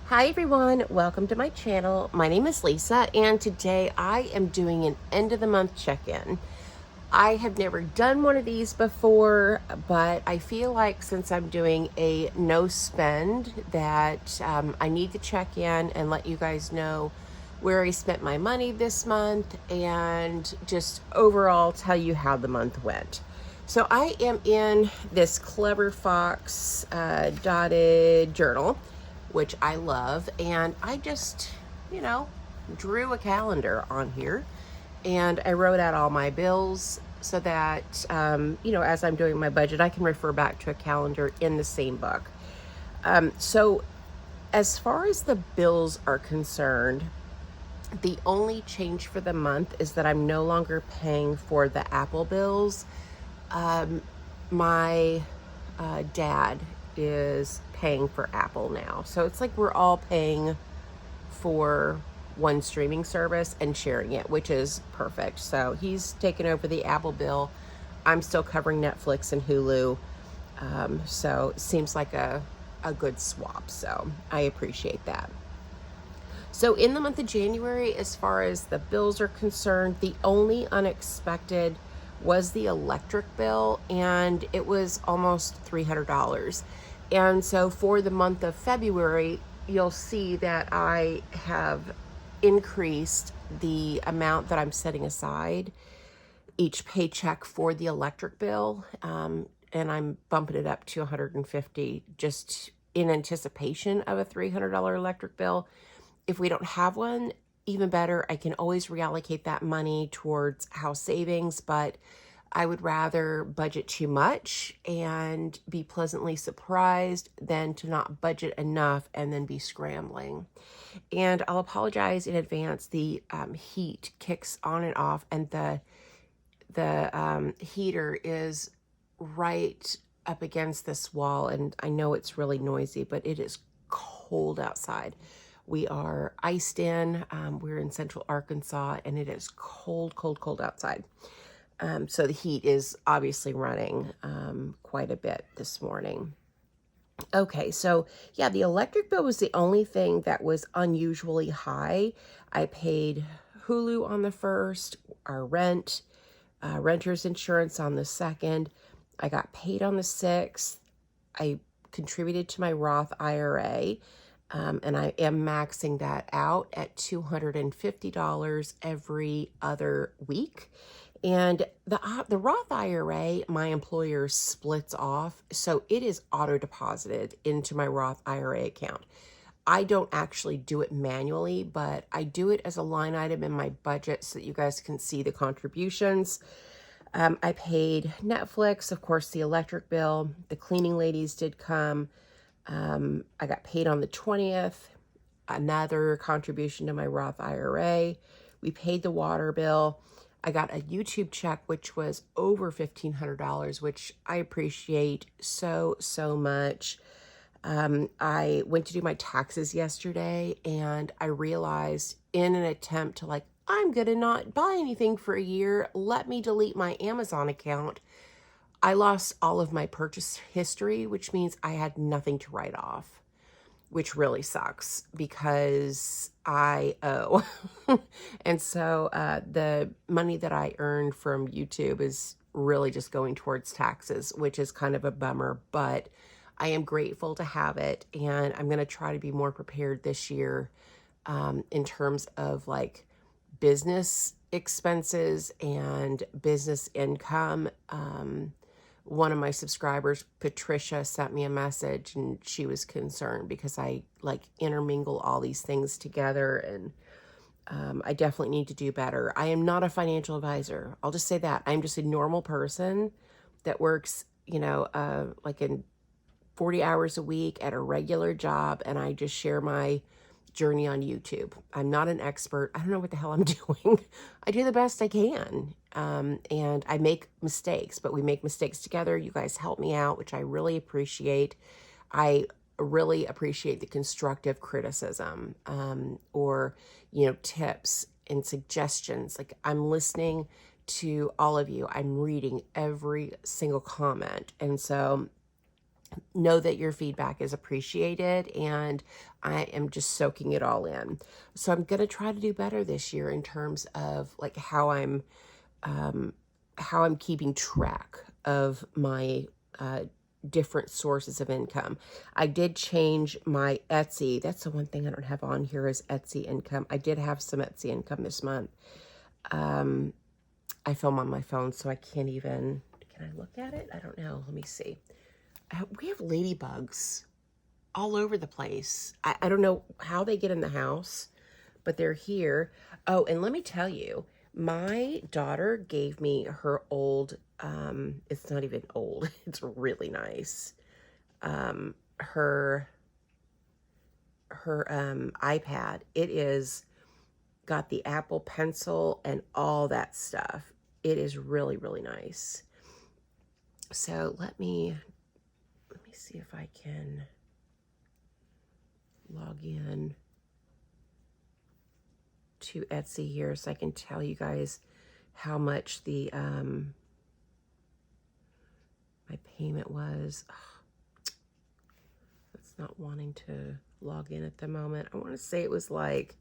Hi everyone, welcome to my channel. My name is Lisa and today I am doing an end of the month check-in. I have never done one of these before, but I feel like since I'm doing a no spend that I need to check in and let you guys know where I spent my money this month and just overall tell you how the month went. So I am in this Clever Fox dotted journal, which I love, and I just, drew a calendar on here and I wrote out all my bills so that, as I'm doing my budget, I can refer back to a calendar in the same book. So as far as the bills are concerned, the only change for the month is that I'm no longer paying for the Apple bills. My dad is paying for Apple now. So it's like we're all paying for one streaming service and sharing it, which is perfect. So he's taken over the Apple bill. I'm still covering Netflix and Hulu. So it seems like a good swap. So I appreciate that. So in the month of January, as far as the bills are concerned, the only unexpected was the electric bill, and it was almost $300. And so for the month of February, you'll see that I have increased the amount that I'm setting aside each paycheck for the electric bill, and I'm bumping it up to $150 just in anticipation of a $300 electric bill. If we don't have one, even better, I can always reallocate that money towards house savings, but I would rather budget too much and be pleasantly surprised than to not budget enough and then be scrambling. And I'll apologize in advance. The heat kicks on and off, and the heater is right up against this wall, and I know it's really noisy, but it is cold outside. We are iced in. We're in central Arkansas, and it is cold, cold, cold outside. So the heat is obviously running quite a bit this morning. Okay, so yeah, the electric bill was the only thing that was unusually high. I paid Hulu on the 1st, our rent, renter's insurance on the 2nd. I got paid on the 6th. I contributed to my Roth IRA. And I am maxing that out at $250 every other week. And the Roth IRA, my employer splits off, so it is auto deposited into my Roth IRA account. I don't actually do it manually, but I do it as a line item in my budget so that you guys can see the contributions. I paid Netflix, of course, the electric bill. The cleaning ladies did come. I got paid on the 20th, another contribution to my Roth IRA. We paid the water bill. I got a YouTube check, which was over $1,500, which I appreciate so, so much. I went to do my taxes yesterday, and I realized in an attempt to I'm going to not buy anything for a year, let me delete my Amazon account. I lost all of my purchase history, which means I had nothing to write off, which really sucks because I owe. And so the money that I earned from YouTube is really just going towards taxes, which is kind of a bummer, but I am grateful to have it. And I'm going to try to be more prepared this year in terms of business expenses and business income. One of my subscribers, Patricia, sent me a message, and she was concerned because I intermingle all these things together, and I definitely need to do better. I am not a financial advisor. I'll just say that. I'm just a normal person that works, in 40 hours a week at a regular job, and I just share my journey on YouTube. I'm not an expert. I don't know what the hell I'm doing. I do the best I can. And I make mistakes, but we make mistakes together. You guys help me out, which I really appreciate. I really appreciate the constructive criticism, or, tips and suggestions. I'm listening to all of you. I'm reading every single comment. And so know that your feedback is appreciated, and I am just soaking it all in. So I'm going to try to do better this year in terms of like how I'm keeping track of my different sources of income. I did change my Etsy. That's the one thing I don't have on here is Etsy income. I did have some Etsy income this month. I film on my phone, so I can't even, can I look at it? I don't know. Let me see. We have ladybugs all over the place. I don't know how they get in the house, but they're here. Oh, and let me tell you, my daughter gave me her old, it's not even old, it's really nice. Her iPad, it is got the Apple Pencil and all that stuff. It is really, really nice. So let me see if I can log in to Etsy here so I can tell you guys how much the my payment was. Oh, it's not wanting to log in at the moment. I want to say it was like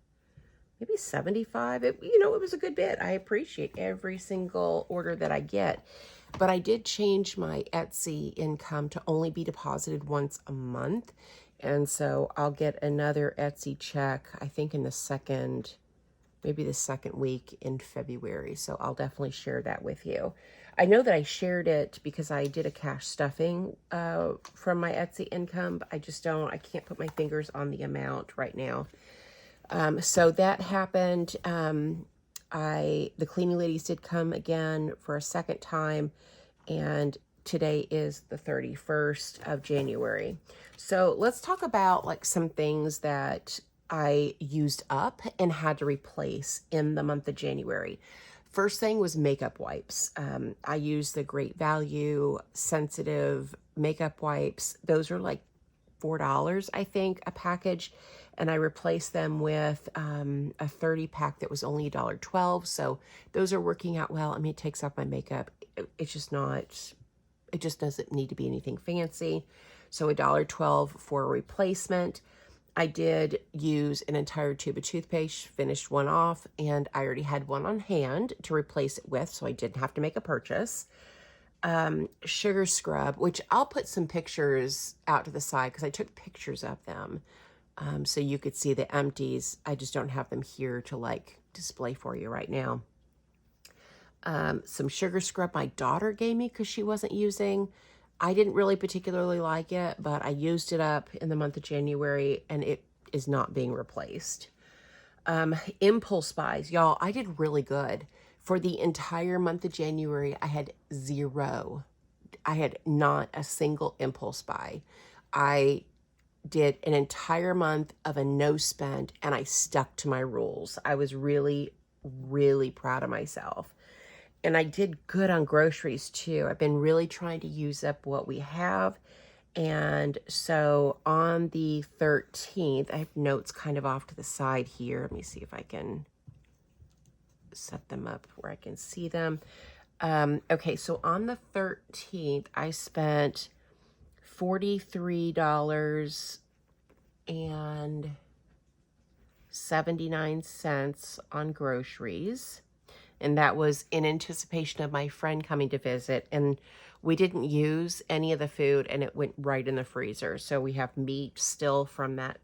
maybe 75. It was a good bit. I appreciate every single order that I get. But I did change my Etsy income to only be deposited once a month. And so I'll get another Etsy check, I think maybe the second week in February. So I'll definitely share that with you. I know that I shared it because I did a cash stuffing from my Etsy income, but I can't put my fingers on the amount right now. So that happened. The cleaning ladies did come again for a second time, and today is the 31st of January. So let's talk about like some things that I used up and had to replace in the month of January. First thing was makeup wipes. I used the Great Value Sensitive makeup wipes. Those are like $4, I think, a package. And I replaced them with a 30 pack that was only $1.12. So those are working out well. I mean, it takes off my makeup. It just doesn't need to be anything fancy. So $1.12 for a replacement. I did use an entire tube of toothpaste, finished one off, and I already had one on hand to replace it with, so I didn't have to make a purchase. Sugar scrub, which I'll put some pictures out to the side because I took pictures of them. So you could see the empties. I just don't have them here to like display for you right now. Some sugar scrub my daughter gave me because she wasn't using. I didn't really particularly like it, but I used it up in the month of January and it is not being replaced. Impulse buys, y'all, I did really good. For the entire month of January, I had zero. I had not a single impulse buy. I did an entire month of a no spend and I stuck to my rules. I was really, really proud of myself. And I did good on groceries too. I've been really trying to use up what we have. And so on the 13th, I have notes kind of off to the side here. Let me see if I can set them up where I can see them. Okay, so on the 13th, I spent $43.79 on groceries. And that was in anticipation of my friend coming to visit. And we didn't use any of the food and it went right in the freezer. So we have meat still from that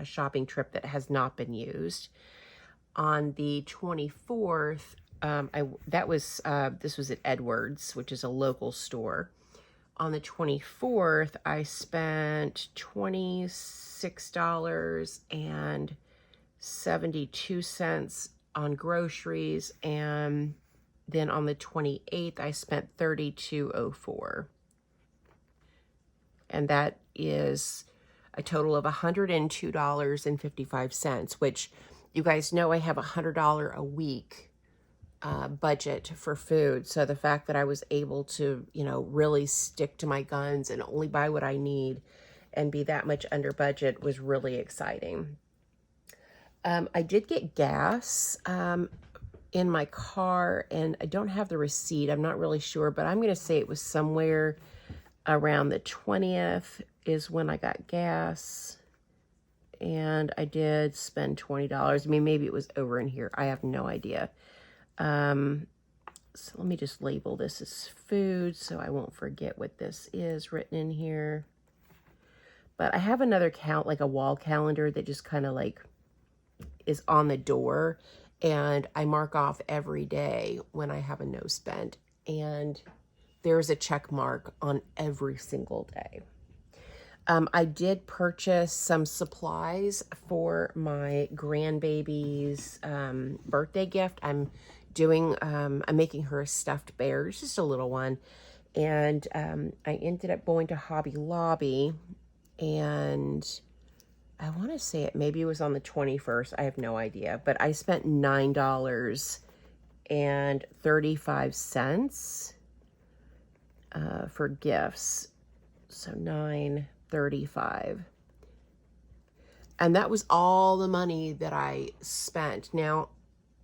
shopping trip that has not been used. On the 24th, this was at Edwards, which is a local store. On the 24th, I spent $26.72 on groceries, and then on the 28th, I spent $32.04. And that is a total of $102.55, which you guys know I have $100 a week budget for food. So the fact that I was able to, really stick to my guns and only buy what I need and be that much under budget was really exciting. I did get gas in my car, and I don't have the receipt. I'm not really sure, but I'm going to say it was somewhere around the 20th is when I got gas. And I did spend $20. I mean, maybe it was over in here. I have no idea. So let me just label this as food so I won't forget what this is written in here. But I have another count, like a wall calendar that just kind of like is on the door. And I mark off every day when I have a no spend. And there's a check mark on every single day. I did purchase some supplies for my grandbaby's birthday gift. I'm making her a stuffed bear. It's just a little one. And I ended up going to Hobby Lobby, and I want to say maybe it was on the 21st. I have no idea. But I spent $9.35 for gifts. So $9.35. And that was all the money that I spent. Now,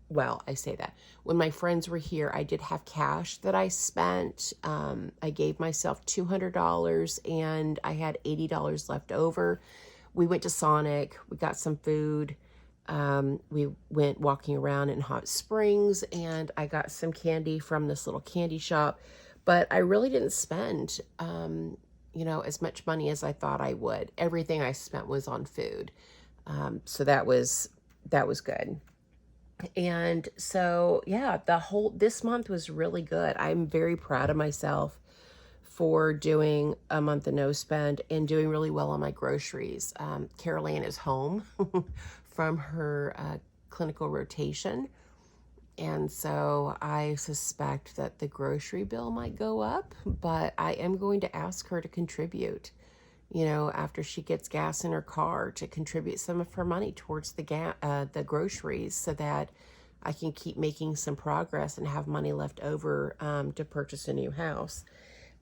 well, I say that. When my friends were here, I did have cash that I spent. I gave myself $200 and I had $80 left over. We went to Sonic. We got some food. We went walking around in Hot Springs, and I got some candy from this little candy shop. But I really didn't spend as much money as I thought I would. Everything I spent was on food. So that was good. And so, yeah, this month was really good. I'm very proud of myself for doing a month of no spend and doing really well on my groceries. Carol Ann is home from her clinical rotation. And so I suspect that the grocery bill might go up, but I am going to ask her to contribute, after she gets gas in her car, to contribute some of her money towards the groceries so that I can keep making some progress and have money left over to purchase a new house.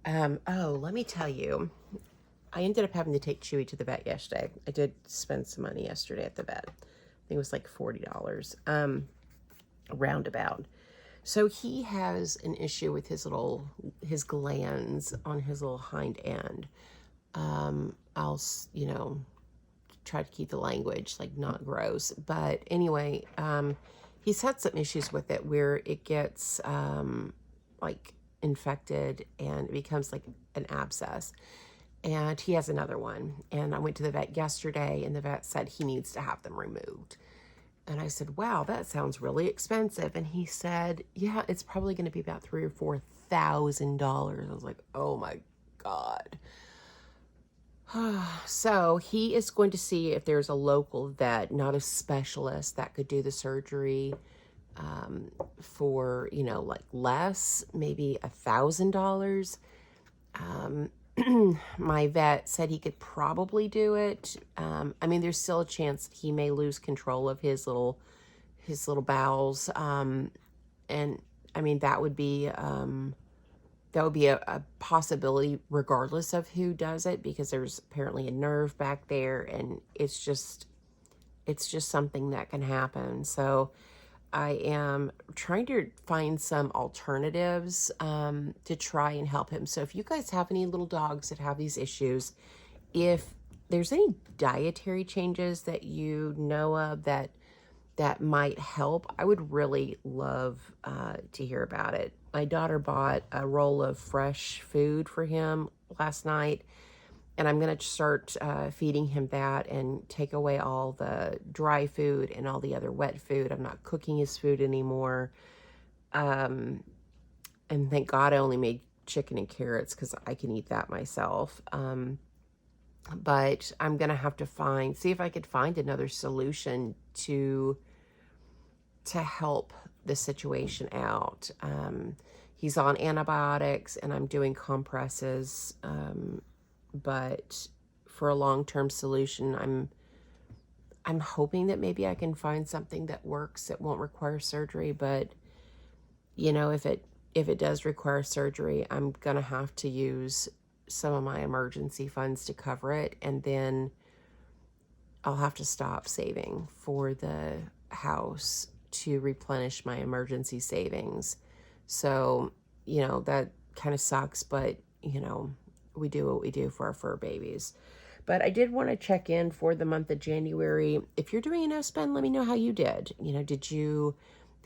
Let me tell you, I ended up having to take Chewy to the vet yesterday. I did spend some money yesterday at the vet. I think it was like $40. Roundabout. So he has an issue with his glands on his little hind end. I'll, try to keep the language like not gross, but anyway, he's had some issues with it where it gets like infected and it becomes like an abscess. And he has another one. And I went to the vet yesterday, and the vet said he needs to have them removed. And I said, wow, that sounds really expensive. And he said, yeah, it's probably going to be about $3,000 or $4,000. I was like, oh my God. So he is going to see if there's a local vet, not a specialist, that could do the surgery for, like less, maybe $1,000. My vet said he could probably do it. There's still a chance that he may lose control of his little bowels. And that would be a possibility regardless of who does it, because there's apparently a nerve back there, and it's just something that can happen. So I am trying to find some alternatives to try and help him. So if you guys have any little dogs that have these issues, if there's any dietary changes that you know of that might help, I would really love to hear about it. My daughter bought a roll of fresh food for him last night, and I'm going to start feeding him that and take away all the dry food and all the other wet food. I'm not cooking his food anymore. And thank God I only made chicken and carrots, because I can eat that myself. But I'm going to have to see if I could find another solution to help the situation out. He's on antibiotics, and I'm doing compresses. But for a long-term solution, I'm hoping that maybe I can find something that works that won't require surgery. But if it does require surgery, I'm gonna have to use some of my emergency funds to cover it, and then I'll have to stop saving for the house to replenish my emergency savings. So that kind of sucks, but we do what we do for our fur babies. But I did want to check in for the month of January. If you're doing a no spend, let me know how you did. You know, did you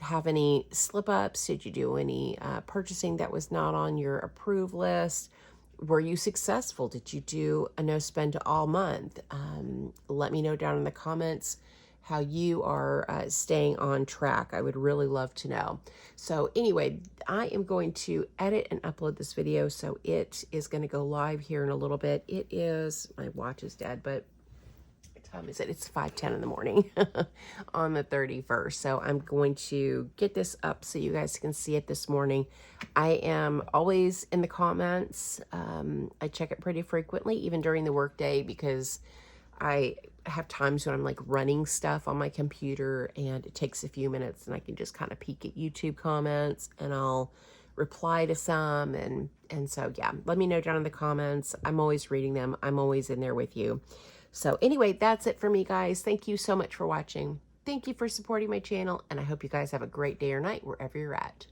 have any slip ups? Did you do any purchasing that was not on your approved list? Were you successful? Did you do a no spend all month? Let me know down in the comments how you are staying on track. I would really love to know. So anyway, I am going to edit and upload this video, so it is going to go live here in a little bit. It is, my watch is dead, but what time is it? It's 5:10 in the morning on the 31st. So I'm going to get this up so you guys can see it this morning. I am always in the comments. I check it pretty frequently, even during the workday, because I have times when I'm like running stuff on my computer and it takes a few minutes and I can just kind of peek at YouTube comments and I'll reply to some. And so, yeah, let me know down in the comments. I'm always reading them. I'm always in there with you. So anyway, that's it for me, guys. Thank you so much for watching. Thank you for supporting my channel, and I hope you guys have a great day or night wherever you're at.